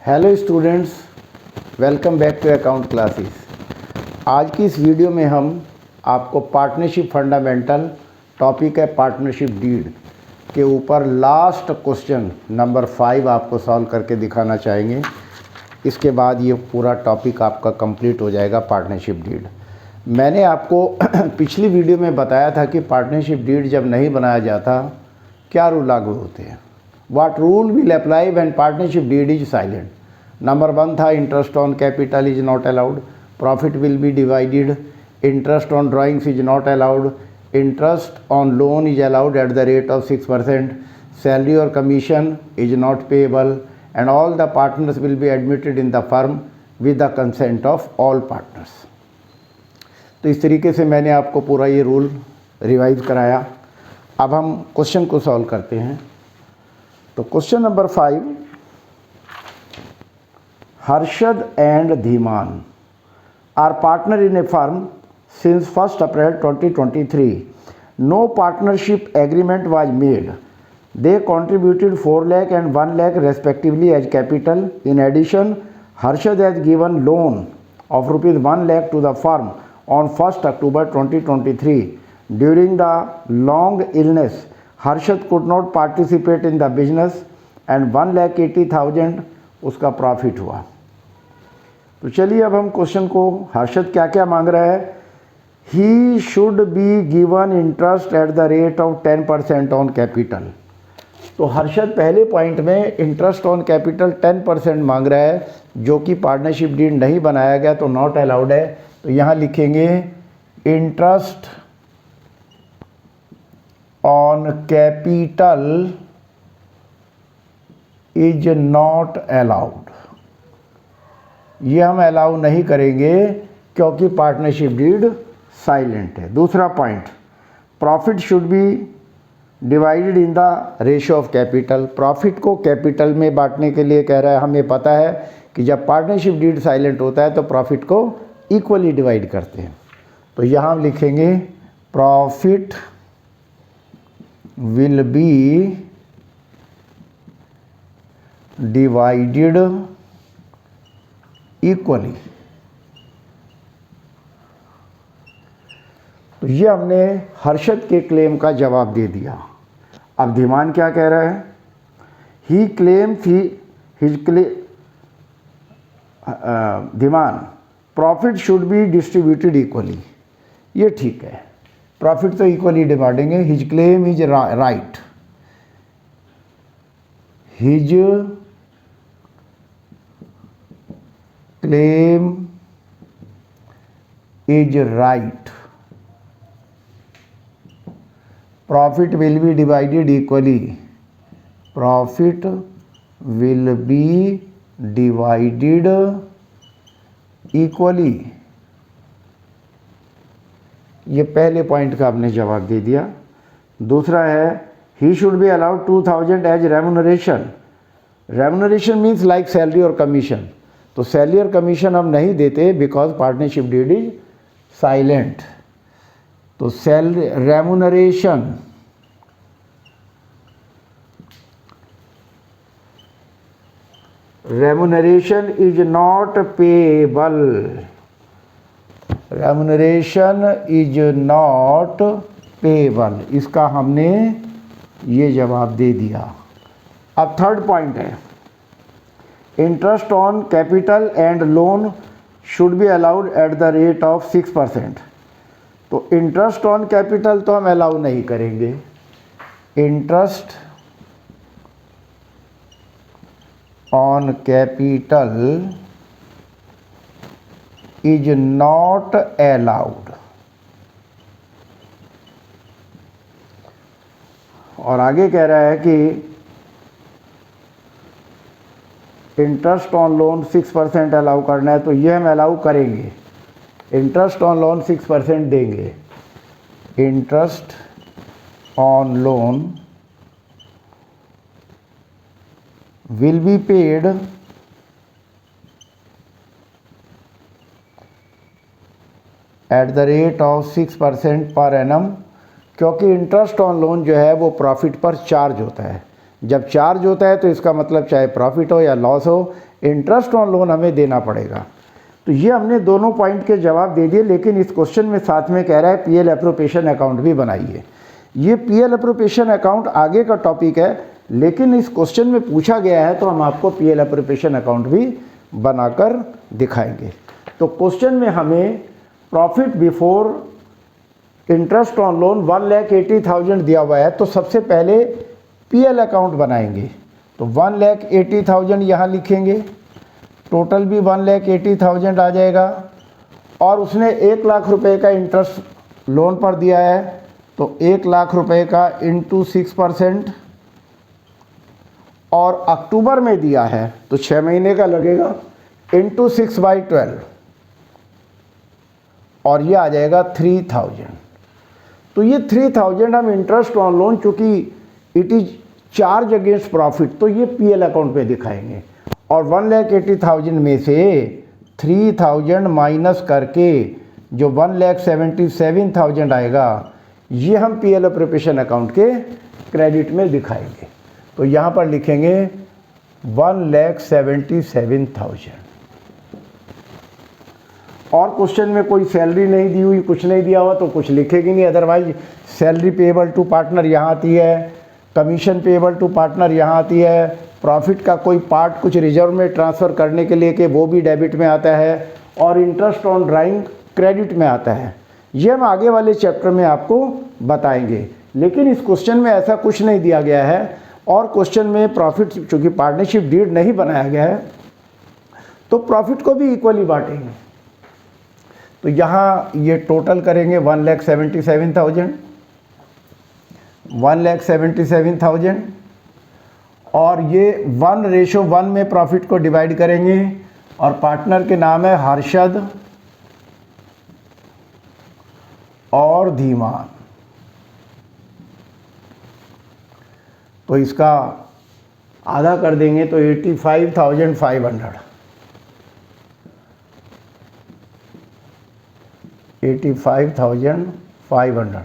Hello students, welcome back to account classes. आज की इस वीडियो में हम आपको पार्टनरशिप फंडामेंटल टॉपिक है पार्टनरशिप डीड के ऊपर लास्ट क्वेश्चन नंबर 5 आपको सॉल्व करके दिखाना चाहेंगे। इसके बाद ये पूरा टॉपिक आपका कंप्लीट हो जाएगा पार्टनरशिप डीड। मैंने आपको पिछली वीडियो में बताया था कि पार्टनरशिप डीड जब नहीं बनाया जाता क्या रूल लागू होते हैं। What rule will apply when partnership deed is silent? Number 1 था interest on capital is not allowed, profit will be divided, interest on drawings is not allowed, interest on loan is allowed at the rate of 6%, salary और commission is not payable and all the partners will be admitted in the firm with the consent of all partners. तो इस तरीके से मैंने आपको पूरा ये rule revise कराया। अब हम क्वेश्चन को सॉल्व करते हैं। तो question number 5, Harshad and Dhiman are partner in a firm since 1 April 2023. No partnership agreement was made. They contributed 4 lakh and 1 lakh respectively as capital. In addition, Harshad has given loan of rupees 1 lakh to the firm on 1st October 2023. During the long illness, Harshad could not participate in the business and 1,80,000 उसका profit हुआ। तो चलिए अब हम question को, हर्षद क्या क्या मांग रहा है। He should be given interest eight the rate of 10% on capital. तो हर्षद पहले पॉइंट में इंटरेस्ट ऑन कैपिटल 10% मांग रहा है, जो कि पार्टनरशिप डीड नहीं बनाया गया तो नॉट अलाउड है। तो यहाँ लिखेंगे interest on capital is not allowed। ये हम अलाउ नहीं करेंगे क्योंकि पार्टनरशिप डीड साइलेंट है। दूसरा point, profit should B divided in the ratio of capital. Profit को कैपिटल में बांटने के लिए कह रहा है। हमें पता है कि जब पार्टनरशिप डीड साइलेंट होता है तो प्रॉफिट को इक्वली डिवाइड करते हैं। तो यहाँ हम लिखेंगे profit will be divided equally। तो ये हमने हर्षद के क्लेम का जवाब दे दिया। अब धीमान क्या कह रहा है। He claim Dhiman profit should be distributed equally. ये ठीक है, प्रॉफिट तो इक्वली डिवाइडेंगे। His claim is right, his claim is right, profit will be divided equally, profit will be divided equally. ये पहले पॉइंट का आपने जवाब दे दिया। दूसरा है he should be allowed 2000 as remuneration. Remuneration means like salary और कमीशन। तो सैलरी और कमीशन हम नहीं देते because partnership deed is silent. तो salary remuneration is not payable. Remuneration is not payable, इसका हमने ये जवाब दे दिया। अब थर्ड पॉइंट है interest on capital and loan should be allowed at the rate of 6%। तो इंटरेस्ट ऑन कैपिटल तो हम अलाउ नहीं करेंगे। Interest on capital is not allowed. और आगे कह रहा है कि इंटरेस्ट ऑन लोन 6% अलाउ करना है, तो ये हम अलाउ करेंगे। इंटरेस्ट ऑन लोन 6% देंगे। Interest on loan will be paid eight the rate of 6% per annum, क्योंकि इंटरेस्ट ऑन लोन जो है वो प्रॉफिट पर चार्ज होता है। जब चार्ज होता है तो इसका मतलब चाहे प्रॉफिट हो या लॉस हो, इंटरेस्ट ऑन लोन हमें देना पड़ेगा। तो ये हमने दोनों पॉइंट के जवाब दे दिए, लेकिन इस क्वेश्चन में साथ में कह रहा है पीएल एप्रोप्रिएशन अकाउंट भी बनाइए। ये पीएल एप्रोप्रिएशन अकाउंट आगे का टॉपिक है, लेकिन इस क्वेश्चन में पूछा गया है तो हम आपको पीएल एप्रोप्रिएशन अकाउंट भी बनाकर दिखाएंगे। तो क्वेश्चन में हमें profit before interest on loan 1,80,000 दिया हुआ है, तो सबसे पहले पीएल अकाउंट बनाएंगे। तो 1,80,000 यहाँ लिखेंगे, टोटल भी 1,80,000 आ जाएगा, और उसने 1 लाख रुपए का इंटरेस्ट लोन पर दिया है, तो 1 लाख रुपए का इंटू 6%, और अक्टूबर में दिया है तो 6 महीने का लगेगा, इंटू 6/12, और ये आ जाएगा 3,000। तो ये 3,000 हम इंटरेस्ट ऑन लोन, चूँकि it is charge against profit, तो ये पीएल अकाउंट पे दिखाएंगे। और 1,80,000 में से 3,000 माइनस करके जो 1,77,000 आएगा, ये हम पीएल एप्रोप्रिएशन अकाउंट के क्रेडिट में दिखाएंगे। तो यहाँ पर लिखेंगे 1,77,000। और क्वेश्चन में कोई सैलरी नहीं दी हुई, कुछ नहीं दिया हुआ, तो कुछ लिखेगी नहीं। Otherwise salary payable to partner यहाँ आती है, कमीशन पेएबल टू पार्टनर यहाँ आती है, प्रॉफिट का कोई पार्ट कुछ रिजर्व में ट्रांसफ़र करने के लिए कि वो भी डेबिट में आता है, और इंटरेस्ट ऑन ड्राइंग क्रेडिट में आता है। ये हम आगे वाले चैप्टर में आपको बताएंगे, लेकिन इस क्वेश्चन में ऐसा कुछ नहीं दिया गया है। और क्वेश्चन में प्रॉफिट, चूँकि पार्टनरशिप डीड नहीं बनाया गया है, तो प्रॉफिट को भी इक्वली बांटेंगे। तो यहाँ ये टोटल करेंगे 1,77,000, और ये 1:1 में प्रॉफिट को डिवाइड करेंगे, और पार्टनर के नाम है हर्षद और धीमान। तो इसका आधा कर देंगे तो 85,500, 85,500।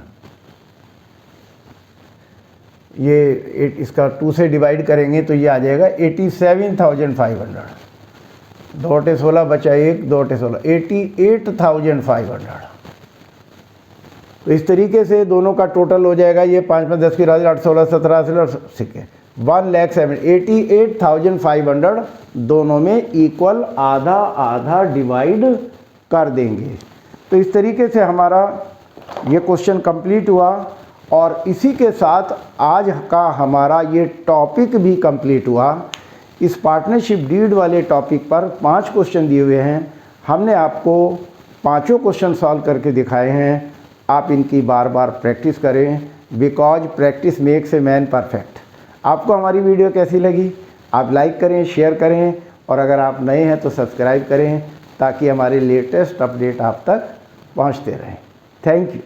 ये इसका 2 से डिवाइड करेंगे तो ये आ जाएगा 87,500। 2 16 बचा 1, 2 16, 88,500। तो इस तरीके से दोनों का टोटल हो जाएगा, ये 5 में 10 की राशि 8 16 17 सिक्के 1,88,500 दोनों में इक्वल आधा आधा डिवाइड कर देंगे। तो इस तरीके से हमारा ये क्वेश्चन कंप्लीट हुआ, और इसी के साथ आज का हमारा ये टॉपिक भी कंप्लीट हुआ। इस पार्टनरशिप डीड वाले टॉपिक पर 5 क्वेश्चन दिए हुए हैं, हमने आपको पाँचों क्वेश्चन सॉल्व करके दिखाए हैं। आप इनकी बार बार प्रैक्टिस करें, because practice makes a man perfect. आपको हमारी वीडियो कैसी लगी? आप लाइक करें, शेयर करें, और अगर आप नए हैं तो सब्सक्राइब करें, ताकि हमारे लेटेस्ट अपडेट आप तक पहुंचते रहें। Thank you.